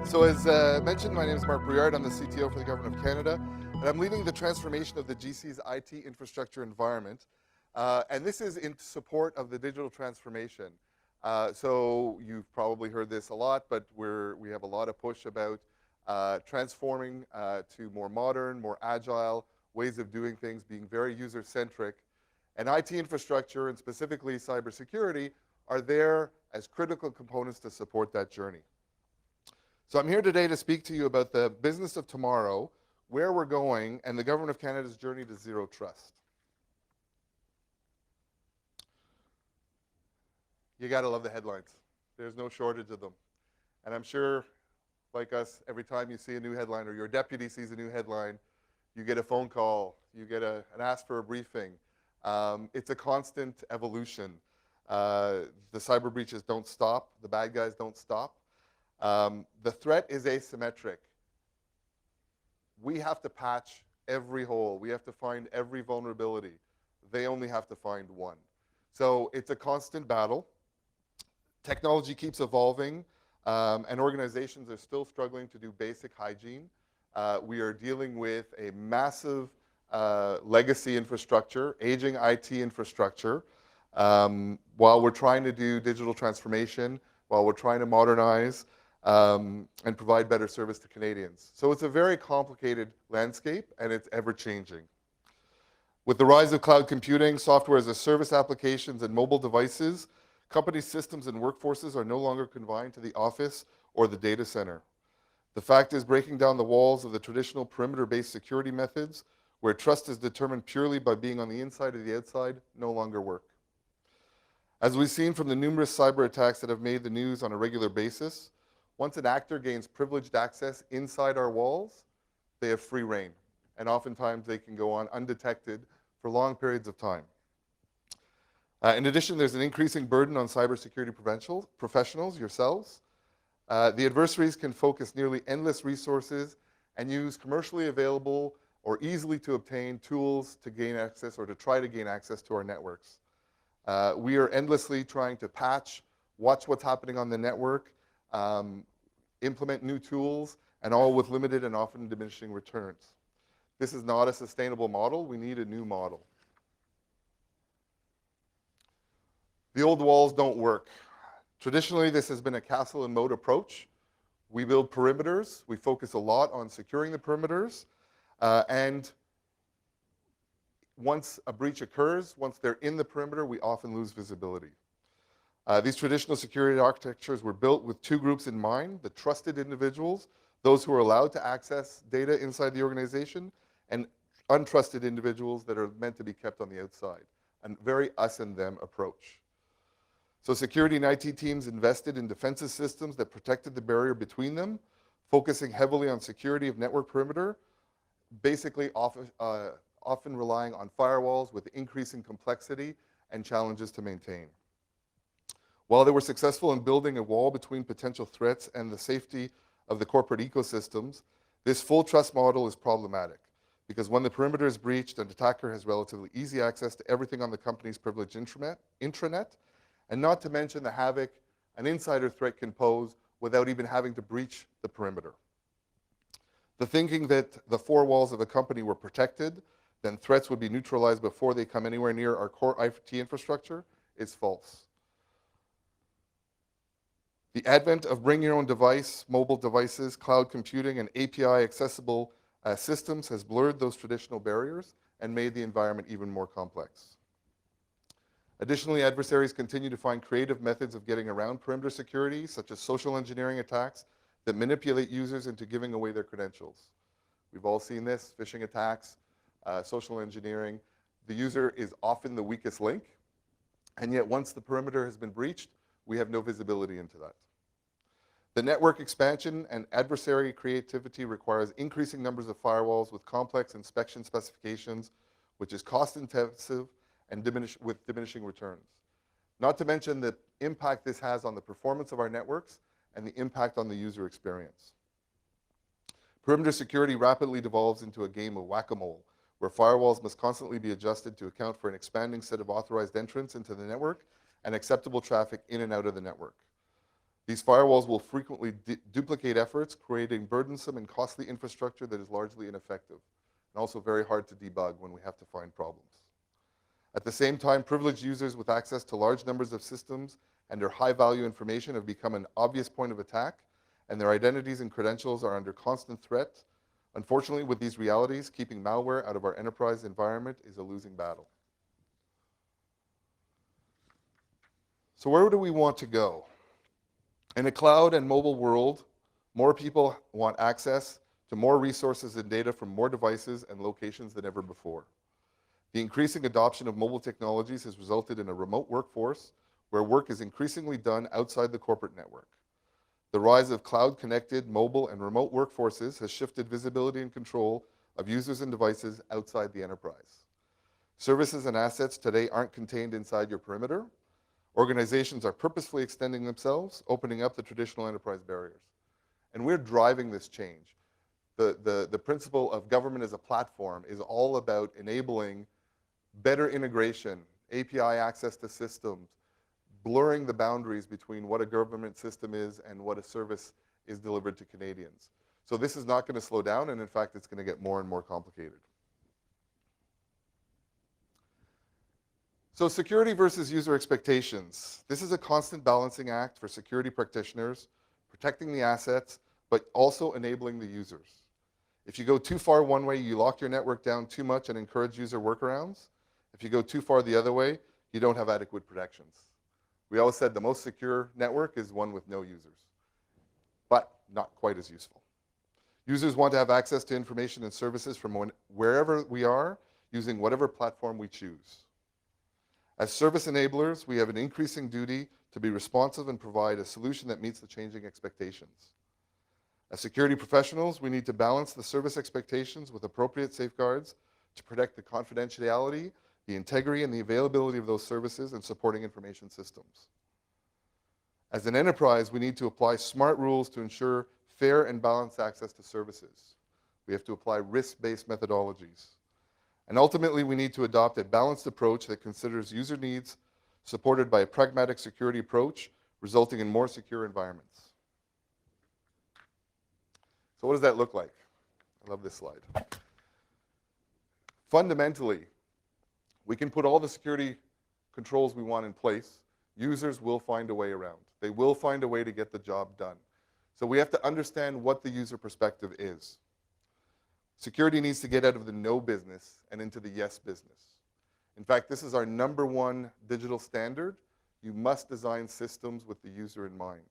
So as mentioned, my name is Marc Brouillard. I'm the CTO for the Government of Canada, and I'm leading the transformation of the GC's IT infrastructure environment. And this is in support of the digital transformation. So you've probably heard this a lot, but we have a lot of push about transforming to more modern, more agile ways of doing things, being very user-centric. And IT infrastructure, and specifically cybersecurity, are there as critical components to support that journey. So I'm here today to speak to you about the business of tomorrow, where we're going, and the Government of Canada's journey to zero trust. You gotta love the headlines. There's no shortage of them. And I'm sure, like us, every time you see a new headline or your deputy sees a new headline, you get a phone call, you get an ask for a briefing. It's a constant evolution. The cyber breaches don't stop. The bad guys don't stop. The threat is asymmetric. We have to patch every hole. We have to find every vulnerability. They only have to find one. So it's a constant battle. Technology keeps evolving, and organizations are still struggling to do basic hygiene. We are dealing with a massive legacy infrastructure, aging IT infrastructure, while we're trying to do digital transformation, while we're trying to modernize, and provide better service to Canadians. So it's a very complicated landscape, and it's ever-changing. With the rise of cloud computing, software as a service applications, and mobile devices, company systems and workforces are no longer confined to the office or the data center. The fact is, breaking down the walls of the traditional perimeter-based security methods, where trust is determined purely by being on the inside or the outside, no longer work. As we've seen from the numerous cyber attacks that have made the news on a regular basis, once an actor gains privileged access inside our walls, they have free rein, and oftentimes they can go on undetected for long periods of time. In addition, there's an increasing burden on cybersecurity professionals, yourselves. The adversaries can focus nearly endless resources and use commercially available or easily to obtain tools to gain access or to try to gain access to our networks. We are endlessly trying to patch, watch what's happening on the network, implement new tools, and all with limited and often diminishing returns. This is not a sustainable model. We need a new model. The old walls don't work. Traditionally, this has been a castle and moat approach. We build perimeters. We focus a lot on securing the perimeters. And once a breach occurs, once they're in the perimeter, we often lose visibility. These traditional security architectures were built with two groups in mind: the trusted individuals, those who are allowed to access data inside the organization, and untrusted individuals that are meant to be kept on the outside. A very us and them approach. So security and IT teams invested in defensive systems that protected the barrier between them, focusing heavily on security of network perimeter, basically often relying on firewalls with increasing complexity and challenges to maintain. While they were successful in building a wall between potential threats and the safety of the corporate ecosystems, this full trust model is problematic, because when the perimeter is breached, an attacker has relatively easy access to everything on the company's privileged intranet, and not to mention the havoc an insider threat can pose without even having to breach the perimeter. The thinking that the four walls of a company were protected, then threats would be neutralized before they come anywhere near our core IT infrastructure is false. The advent of bring your own device, mobile devices, cloud computing, and API accessible systems has blurred those traditional barriers and made the environment even more complex. Additionally, adversaries continue to find creative methods of getting around perimeter security, such as social engineering attacks that manipulate users into giving away their credentials. We've all seen this: phishing attacks, social engineering. The user is often the weakest link, and yet once the perimeter has been breached, we have no visibility into that. The network expansion and adversary creativity requires increasing numbers of firewalls with complex inspection specifications, which is cost-intensive and with diminishing returns. Not to mention the impact this has on the performance of our networks and the impact on the user experience. Perimeter security rapidly devolves into a game of whack-a-mole, where firewalls must constantly be adjusted to account for an expanding set of authorized entrants into the network and acceptable traffic in and out of the network. These firewalls will frequently duplicate efforts, creating burdensome and costly infrastructure that is largely ineffective, and also very hard to debug when we have to find problems. At the same time, privileged users with access to large numbers of systems and their high-value information have become an obvious point of attack, and their identities and credentials are under constant threat. Unfortunately, with these realities, keeping malware out of our enterprise environment is a losing battle. So where do we want to go? In a cloud and mobile world, more people want access to more resources and data from more devices and locations than ever before. The increasing adoption of mobile technologies has resulted in a remote workforce where work is increasingly done outside the corporate network. The rise of cloud-connected, mobile, and remote workforces has shifted visibility and control of users and devices outside the enterprise. Services and assets today aren't contained inside your perimeter. Organizations are purposefully extending themselves, opening up the traditional enterprise barriers. And we're driving this change. The principle of government as a platform is all about enabling better integration, API access to systems, blurring the boundaries between what a government system is and what a service is delivered to Canadians. So this is not going to slow down, and in fact, it's going to get more and more complicated. So security versus user expectations. This is a constant balancing act for security practitioners, protecting the assets, but also enabling the users. If you go too far one way, you lock your network down too much and encourage user workarounds. If you go too far the other way, you don't have adequate protections. We always said the most secure network is one with no users, but not quite as useful. Users want to have access to information and services from wherever we are, using whatever platform we choose. As service enablers, we have an increasing duty to be responsive and provide a solution that meets the changing expectations. As security professionals, we need to balance the service expectations with appropriate safeguards to protect the confidentiality, the integrity, and the availability of those services and supporting information systems. As an enterprise, we need to apply smart rules to ensure fair and balanced access to services. We have to apply risk-based methodologies. And ultimately, we need to adopt a balanced approach that considers user needs, supported by a pragmatic security approach, resulting in more secure environments. So what does that look like? I love this slide. Fundamentally, we can put all the security controls we want in place. Users will find a way around. They will find a way to get the job done. So we have to understand what the user perspective is. Security needs to get out of the no business and into the yes business. In fact, this is our #1 digital standard. You must design systems with the user in mind.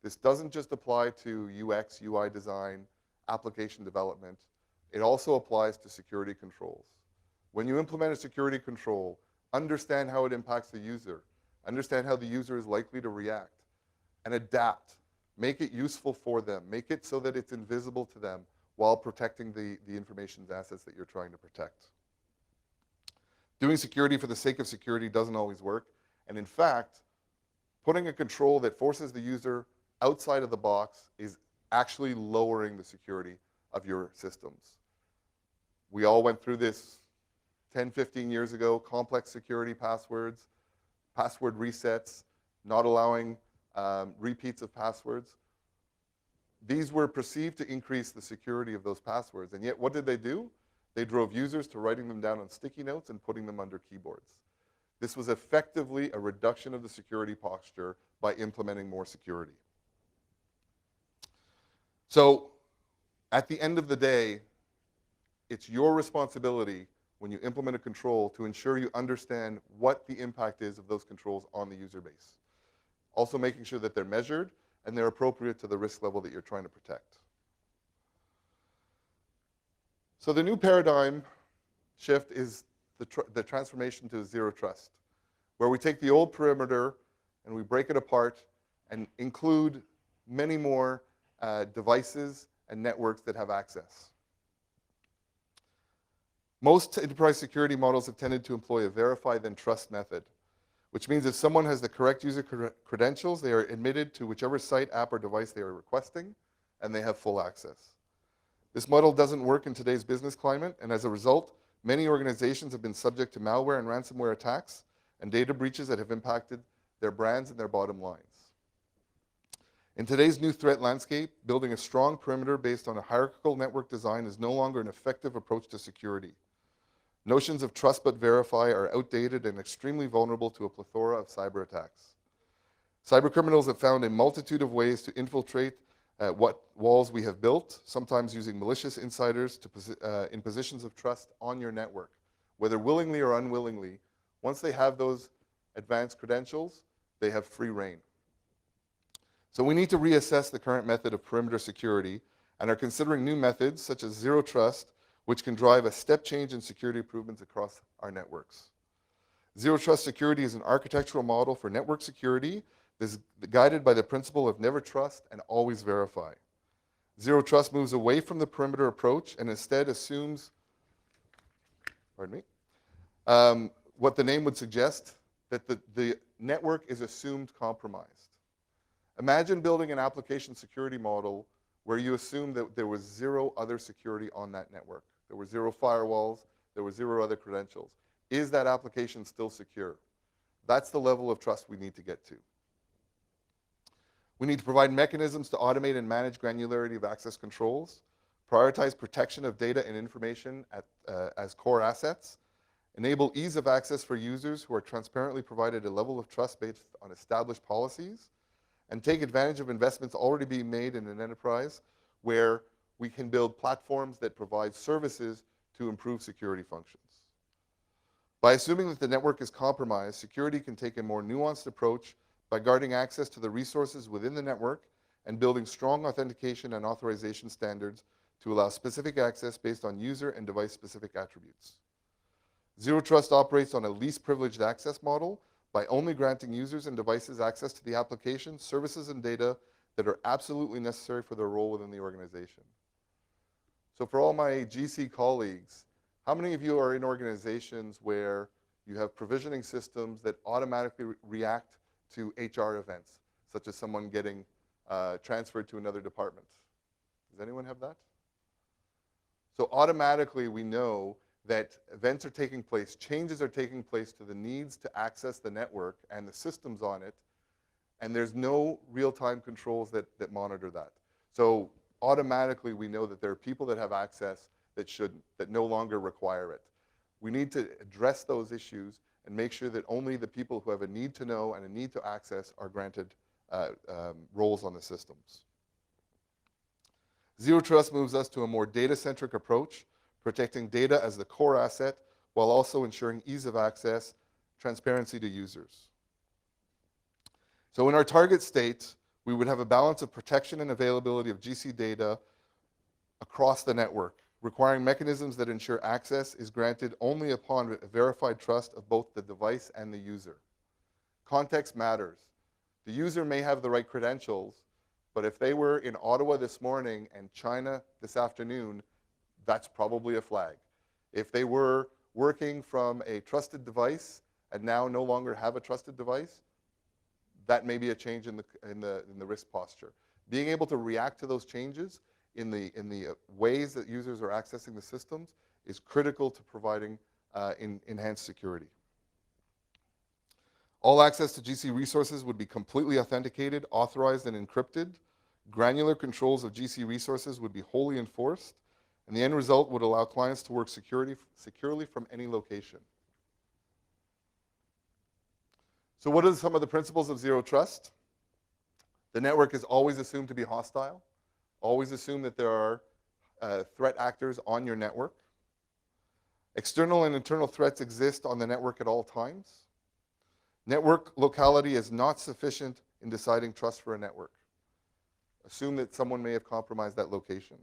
This doesn't just apply to UX, UI design, application development. It also applies to security controls. When you implement a security control, understand how it impacts the user. Understand how the user is likely to react and adapt. Make it useful for them. Make it so that it's invisible to them, while protecting the information assets that you're trying to protect. Doing security for the sake of security doesn't always work. And in fact, putting a control that forces the user outside of the box is actually lowering the security of your systems. We all went through this 10, 15 years ago, complex security passwords, password resets, not allowing repeats of passwords. These were perceived to increase the security of those passwords, and yet what did they do? They drove users to writing them down on sticky notes and putting them under keyboards. This was effectively a reduction of the security posture by implementing more security. So at the end of the day, it's your responsibility when you implement a control to ensure you understand what the impact is of those controls on the user base. Also making sure that they're measured and they're appropriate to the risk level that you're trying to protect. So the new paradigm shift is the transformation to zero trust, where we take the old perimeter and we break it apart and include many more devices and networks that have access. Most enterprise security models have tended to employ a verify then trust method, which means if someone has the correct user credentials, they are admitted to whichever site, app, or device they are requesting, and they have full access. This model doesn't work in today's business climate, and as a result, many organizations have been subject to malware and ransomware attacks and data breaches that have impacted their brands and their bottom lines. In today's new threat landscape, building a strong perimeter based on a hierarchical network design is no longer an effective approach to security. Notions of trust but verify are outdated and extremely vulnerable to a plethora of cyber attacks. Cybercriminals have found a multitude of ways to infiltrate what walls we have built, sometimes using malicious insiders in positions of trust on your network, whether willingly or unwillingly. Once they have those advanced credentials, they have free reign. So we need to reassess the current method of perimeter security and are considering new methods such as zero trust, which can drive a step change in security improvements across our networks. Zero trust security is an architectural model for network security that is guided by the principle of never trust and always verify. Zero trust moves away from the perimeter approach and instead assumes, what the name would suggest, that the network is assumed compromised. Imagine building an application security model where you assume that there was zero other security on that network. There were zero firewalls, there were zero other credentials. Is that application still secure? That's the level of trust we need to get to. We need to provide mechanisms to automate and manage granularity of access controls, prioritize protection of data and information as core assets, enable ease of access for users who are transparently provided a level of trust based on established policies, and take advantage of investments already being made in an enterprise where we can build platforms that provide services to improve security functions. By assuming that the network is compromised, security can take a more nuanced approach by guarding access to the resources within the network and building strong authentication and authorization standards to allow specific access based on user and device-specific attributes. Zero Trust operates on a least privileged access model by only granting users and devices access to the applications, services, and data that are absolutely necessary for their role within the organization. So for all my GC colleagues, how many of you are in organizations where you have provisioning systems that automatically react to HR events, such as someone getting transferred to another department? Does anyone have that? So automatically we know that events are taking place, changes are taking place to the needs to access the network and the systems on it, and there's no real-time controls that monitor that. So automatically we know that there are people that have access that no longer require it. We need to address those issues and make sure that only the people who have a need to know and a need to access are granted roles on the systems. Zero Trust moves us to a more data-centric approach, protecting data as the core asset while also ensuring ease of access, transparency to users. So in our target state, we would have a balance of protection and availability of GC data across the network, requiring mechanisms that ensure access is granted only upon verified trust of both the device and the user. Context matters. The user may have the right credentials, but if they were in Ottawa this morning and China this afternoon, that's probably a flag. If they were working from a trusted device and now no longer have a trusted device, that may be a change in the risk posture. Being able to react to those changes in the ways that users are accessing the systems is critical to providing enhanced security. All access to GC resources would be completely authenticated, authorized, and encrypted. Granular controls of GC resources would be wholly enforced, and the end result would allow clients to work securely from any location. So what are some of the principles of Zero Trust? The network is always assumed to be hostile. Always assume that there are threat actors on your network. External and internal threats exist on the network at all times. Network locality is not sufficient in deciding trust for a network. Assume that someone may have compromised that location.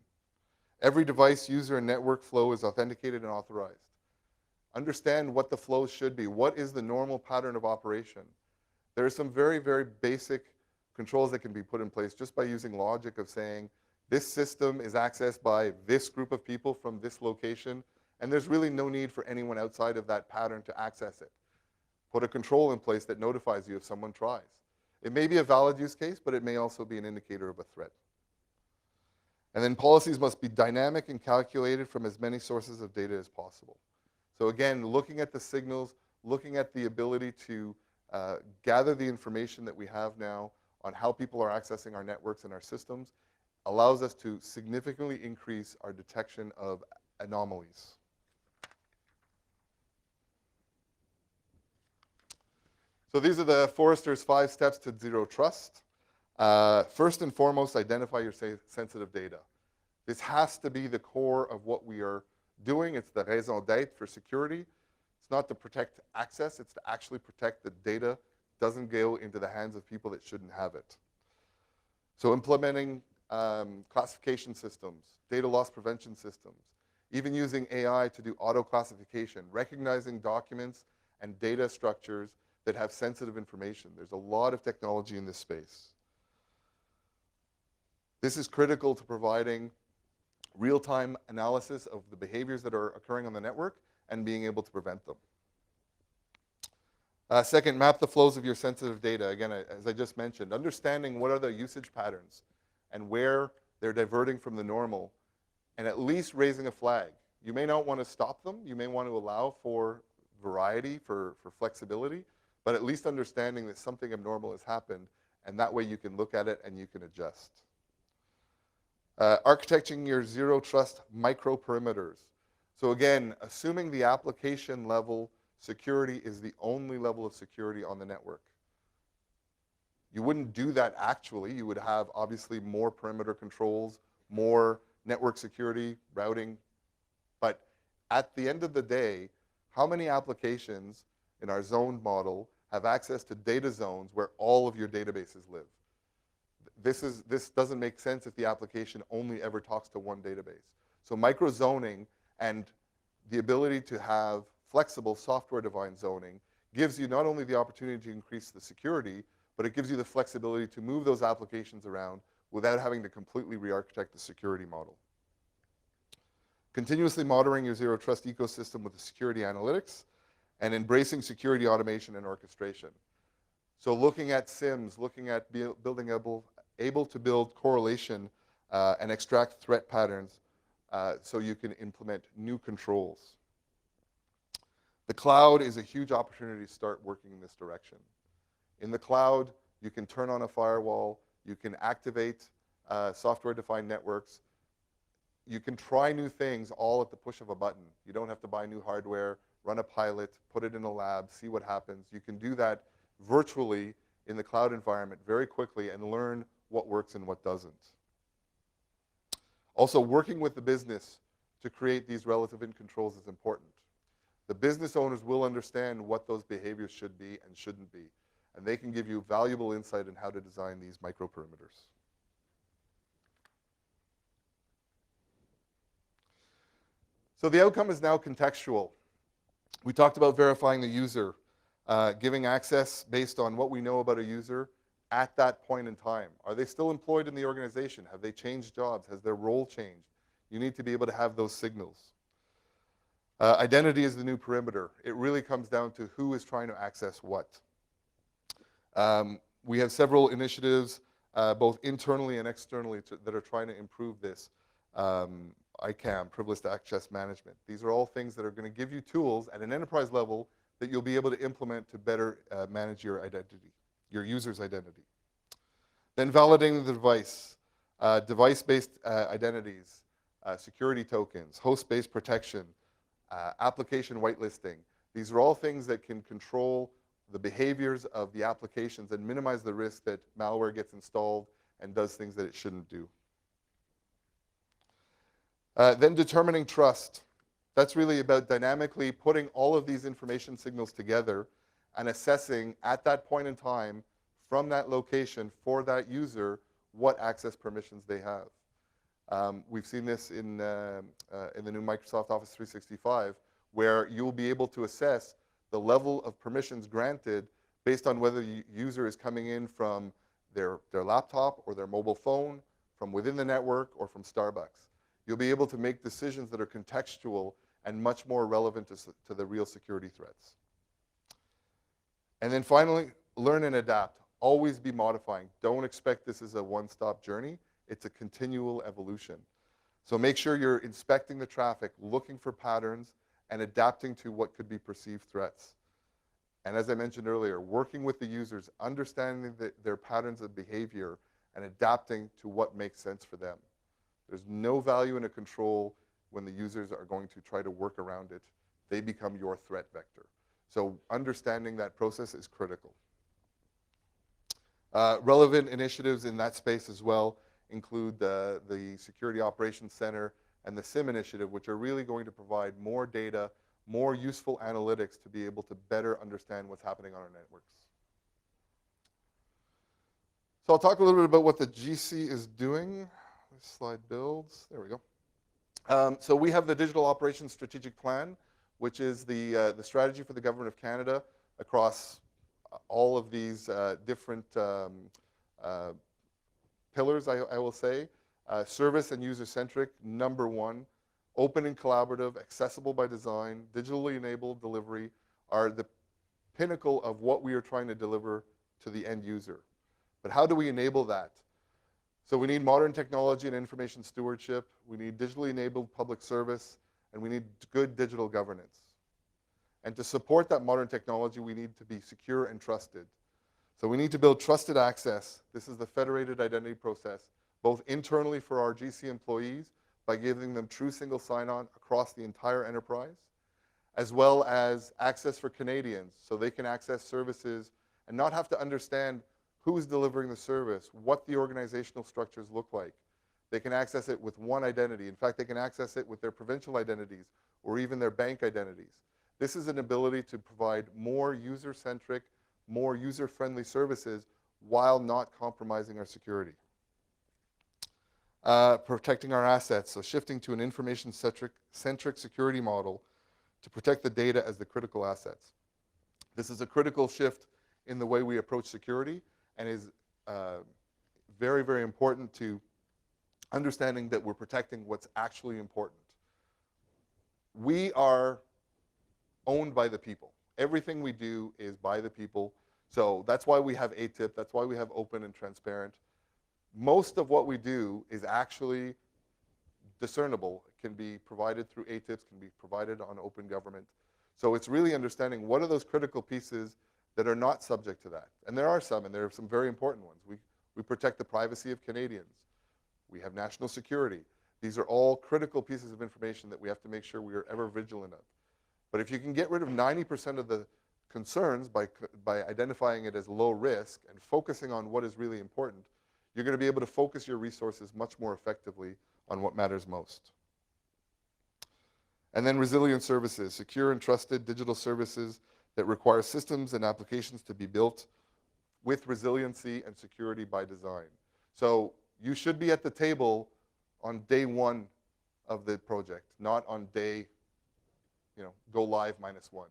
Every device, user, and network flow is authenticated and authorized. Understand what the flows should be. What is the normal pattern of operation? There are some very, very basic controls that can be put in place just by using logic of saying, this system is accessed by this group of people from this location, and there's really no need for anyone outside of that pattern to access it. Put a control in place that notifies you if someone tries. It may be a valid use case, but it may also be an indicator of a threat. And then policies must be dynamic and calculated from as many sources of data as possible. So again, looking at the signals, looking at the ability to gather the information that we have now on how people are accessing our networks and our systems allows us to significantly increase our detection of anomalies. So these are the Forrester's 5 steps to zero trust. First and foremost, identify your sensitive data. This has to be the core of what we are doing. It's the raison d'être for security. It's not to protect access, it's to actually protect the data doesn't go into the hands of people that shouldn't have it. So implementing classification systems, data loss prevention systems, even using AI to do auto-classification, recognizing documents and data structures that have sensitive information. There's a lot of technology in this space. This is critical to providing real-time analysis of the behaviors that are occurring on the network and being able to prevent them. Second, map the flows of your sensitive data. Again, as I just mentioned, understanding what are the usage patterns and where they're diverting from the normal, and at least raising a flag. You may not want to stop them. You may want to allow for variety, for flexibility, but at least understanding that something abnormal has happened, and that way you can look at it and you can adjust. Architecting your zero trust micro perimeters. So again, assuming the application level security is the only level of security on the network. You wouldn't do that actually. You would have obviously more perimeter controls, more network security, routing. But at the end of the day, how many applications in our zoned model have access to data zones where all of your databases live? This doesn't make sense if the application only ever talks to one database. So micro-zoning and the ability to have flexible software-defined zoning gives you not only the opportunity to increase the security, but it gives you the flexibility to move those applications around without having to completely re-architect the security model. Continuously monitoring your zero trust ecosystem with the security analytics and embracing security automation and orchestration. So looking at SIMs, looking at building able to build correlation and extract threat patterns so you can implement new controls. The cloud is a huge opportunity to start working in this direction. In the cloud, you can turn on a firewall, you can activate software-defined networks, you can try new things all at the push of a button. You don't have to buy new hardware, run a pilot, put it in a lab, see what happens. You can do that virtually in the cloud environment very quickly and learn what works and what doesn't. Also, working with the business to create these relative controls is important. The business owners will understand what those behaviors should be and shouldn't be, and they can give you valuable insight on how to design these micro-perimeters. So the outcome is now contextual. We talked about verifying the user, giving access based on what we know about a user at that point in time. Are they still employed in the organization? Have they changed jobs? Has their role changed? You need to be able to have those signals. Identity is the new perimeter. It really comes down to who is trying to access what. We have several initiatives, both internally and externally, that are trying to improve this. ICAM, privileged access management. These are all things that are going to give you tools at an enterprise level that you'll be able to implement to better manage your identity, your user's identity. Then validating the device, device-based identities, security tokens, host-based protection, application whitelisting. These are all things that can control the behaviors of the applications and minimize the risk that malware gets installed and does things that it shouldn't do. Then determining trust. That's really about dynamically putting all of these information signals together and assessing at that point in time from that location for that user what access permissions they have. We've seen this in the new Microsoft Office 365, where you'll be able to assess the level of permissions granted based on whether the user is coming in from their laptop or their mobile phone, from within the network, or from Starbucks. You'll be able to make decisions that are contextual and much more relevant to the real security threats. And then finally, learn and adapt. Always be modifying. Don't expect this as a one-stop journey. It's a continual evolution. So make sure you're inspecting the traffic, looking for patterns, and adapting to what could be perceived threats. And as I mentioned earlier, working with the users, understanding their patterns of behavior, and adapting to what makes sense for them. There's no value in a control when the users are going to try to work around it. They become your threat vector. So understanding that process is critical. Relevant initiatives in that space as well include the Security Operations Center and the SIM initiative, which are really going to provide more data, more useful analytics to be able to better understand what's happening on our networks. So I'll talk a little bit about what the GC is doing. This slide builds. There we go. So we have the Digital Operations Strategic Plan, which is the strategy for the Government of Canada across all of these different pillars, I will say. Service and user-centric, number one. Open and collaborative, accessible by design, digitally enabled delivery are the pinnacle of what we are trying to deliver to the end user. But how do we enable that? So we need modern technology and information stewardship, we need digitally enabled public service, and we need good digital governance. And to support that modern technology, we need to be secure and trusted. So we need to build trusted access. This is the federated identity process, both internally for our GC employees by giving them true single sign-on across the entire enterprise, as well as access for Canadians so they can access services and not have to understand who's delivering the service, what the organizational structures look like. They can access it with one identity. In fact, they can access it with their provincial identities or even their bank identities. This is an ability to provide more user-centric, more user-friendly services while not compromising our security. Protecting our assets, so shifting to an information-centric security model to protect the data as the critical assets. This is a critical shift in the way we approach security and is very, very important to understanding that we're protecting what's actually important. We are owned by the people. Everything we do is by the people. So that's why we have ATIP. That's why we have open and transparent. Most of what we do is actually discernible. It can be provided through ATIPs, can be provided on open government. So it's really understanding what are those critical pieces that are not subject to that. And there are some, and there are some very important ones. We protect the privacy of Canadians. We have national security. These are all critical pieces of information that we have to make sure we are ever vigilant of. But if you can get rid of 90% of the concerns by identifying it as low risk and focusing on what is really important, you're going to be able to focus your resources much more effectively on what matters most. And then resilient services, secure and trusted digital services that require systems and applications to be built with resiliency and security by design. So you should be at the table on day one of the project, not on day, go live -1.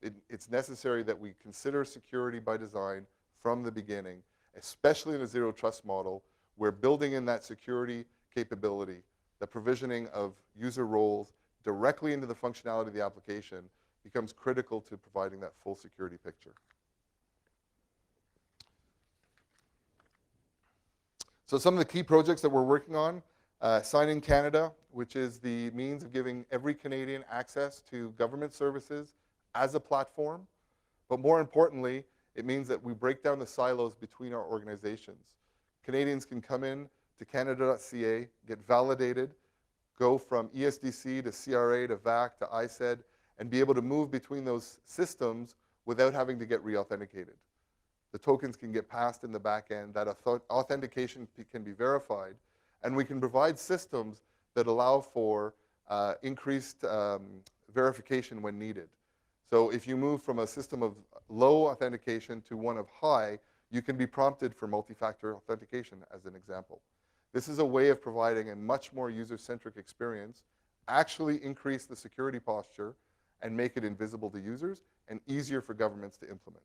It's necessary that we consider security by design from the beginning, especially in a zero trust model. We're building in that security capability, the provisioning of user roles directly into the functionality of the application becomes critical to providing that full security picture. So some of the key projects that we're working on, Sign in Canada, which is the means of giving every Canadian access to government services as a platform. But more importantly, it means that we break down the silos between our organizations. Canadians can come in to canada.ca, get validated, go from ESDC to CRA to VAC to ISED, and be able to move between those systems without having to get re-authenticated. The tokens can get passed in the back end, that authentication can be verified, and we can provide systems that allow for increased verification when needed. So if you move from a system of low authentication to one of high, you can be prompted for multi-factor authentication, as an example. This is a way of providing a much more user-centric experience, actually increase the security posture, and make it invisible to users and easier for governments to implement.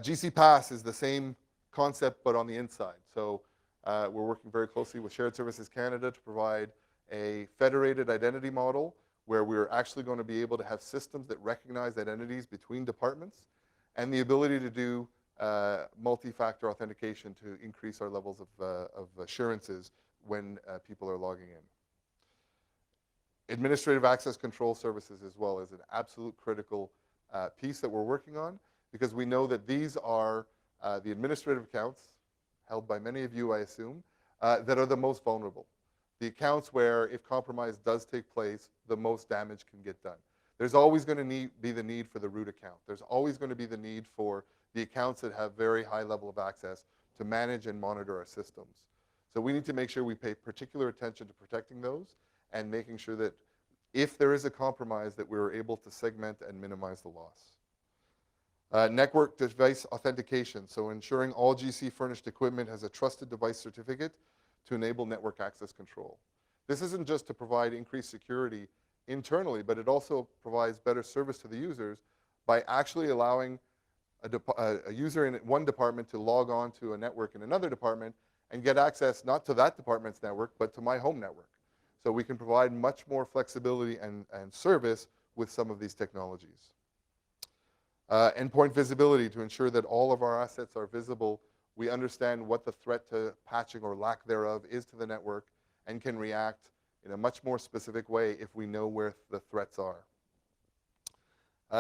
GC Pass is the same concept, but on the inside. So we're working very closely with Shared Services Canada to provide a federated identity model where we're actually going to be able to have systems that recognize identities between departments and the ability to do multi-factor authentication to increase our levels of assurances when people are logging in. Administrative access control services as well is an absolute critical piece that we're working on, because we know that these are the administrative accounts, held by many of you, I assume, that are the most vulnerable. The accounts where, if compromise does take place, the most damage can get done. There's always going to be the need for the root account. There's always going to be the need for the accounts that have very high level of access to manage and monitor our systems. So we need to make sure we pay particular attention to protecting those and making sure that if there is a compromise, that we're able to segment and minimize the loss. Network device authentication, so ensuring all GC furnished equipment has a trusted device certificate to enable network access control. This isn't just to provide increased security internally, but it also provides better service to the users by actually allowing a user in one department to log on to a network in another department and get access not to that department's network, but to my home network. So we can provide much more flexibility and service with some of these technologies. Endpoint visibility, to ensure that all of our assets are visible. We understand what the threat to patching or lack thereof is to the network and can react in a much more specific way if we know where the threats are.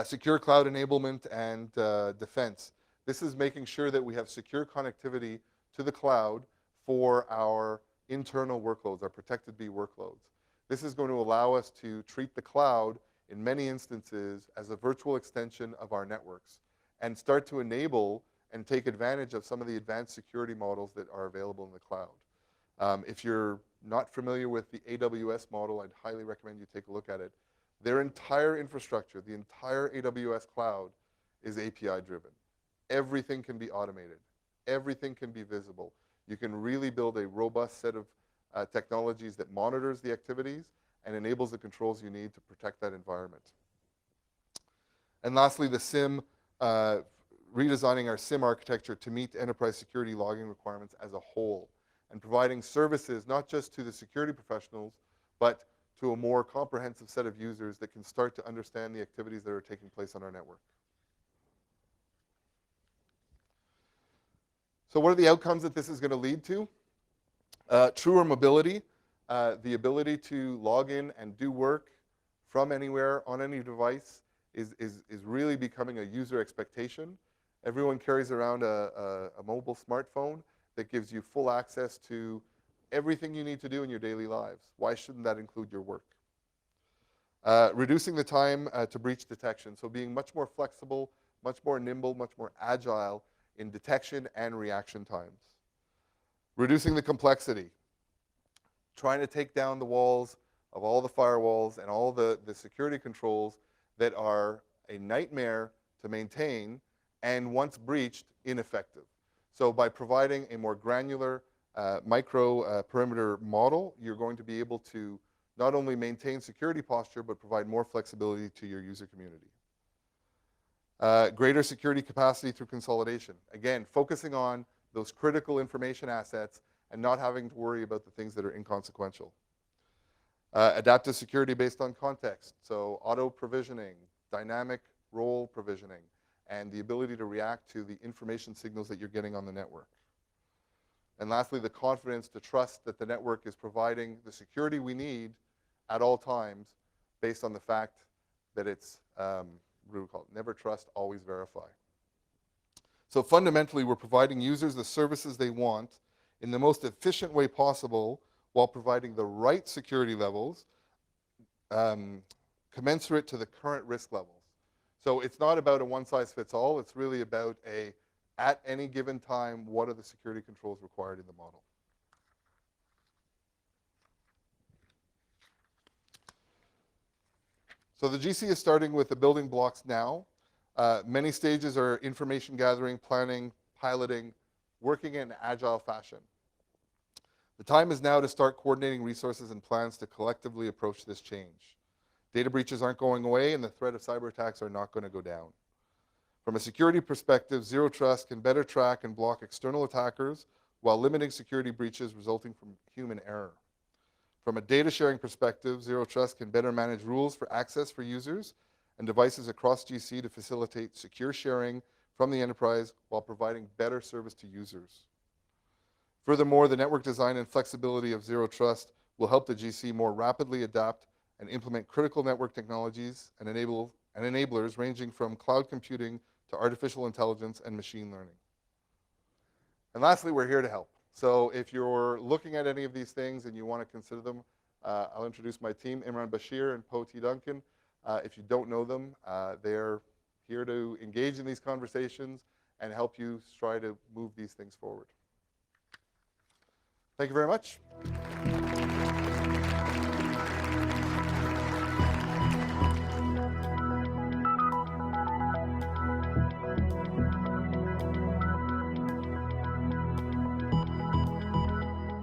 Secure cloud enablement and defense. This is making sure that we have secure connectivity to the cloud for our internal workloads, our protected B workloads. This is going to allow us to treat the cloud in many instances as a virtual extension of our networks and start to enable and take advantage of some of the advanced security models that are available in the cloud. If you're not familiar with the AWS model, I'd highly recommend you take a look at it. Their entire infrastructure, the entire AWS cloud, is API driven. Everything can be automated. Everything can be visible. You can really build a robust set of technologies that monitors the activities and enables the controls you need to protect that environment. And lastly, the SIM, redesigning our SIM architecture to meet enterprise security logging requirements as a whole, and providing services not just to the security professionals, but to a more comprehensive set of users that can start to understand the activities that are taking place on our network. So what are the outcomes that this is going to lead to? Truer mobility, the ability to log in and do work from anywhere on any device is really becoming a user expectation. Everyone carries around a mobile smartphone that gives you full access to everything you need to do in your daily lives. Why shouldn't that include your work? Reducing the time to breach detection, so being much more flexible, much more nimble, much more agile in detection and reaction times. Reducing the complexity, trying to take down the walls of all the firewalls and all the security controls that are a nightmare to maintain and once breached, ineffective. So by providing a more granular micro perimeter model, you're going to be able to not only maintain security posture, but provide more flexibility to your user community. Greater security capacity through consolidation. Again, focusing on those critical information assets and not having to worry about the things that are inconsequential. Adaptive security based on context, so auto provisioning, dynamic role provisioning, and the ability to react to the information signals that you're getting on the network. And lastly, the confidence to trust that the network is providing the security we need at all times based on the fact that it's, we call it never trust, always verify. So fundamentally, we're providing users the services they want in the most efficient way possible while providing the right security levels commensurate to the current risk levels. So it's not about a one-size-fits-all. It's really about at any given time, what are the security controls required in the model? So the GC is starting with the building blocks now. Many stages are information gathering, planning, piloting, working in an agile fashion. The time is now to start coordinating resources and plans to collectively approach this change. Data breaches aren't going away, and the threat of cyber attacks are not going to go down. From a security perspective, Zero Trust can better track and block external attackers while limiting security breaches resulting from human error. From a data sharing perspective, Zero Trust can better manage rules for access for users and devices across GC to facilitate secure sharing from the enterprise while providing better service to users. Furthermore, the network design and flexibility of Zero Trust will help the GC more rapidly adapt and implement critical network technologies and enable and enablers ranging from cloud computing to artificial intelligence and machine learning. And lastly, we're here to help. So if you're looking at any of these things and you want to consider them, I'll introduce my team, Imran Bashir and Po T. Duncan. If you don't know them, they're here to engage in these conversations and help you try to move these things forward. Thank you very much.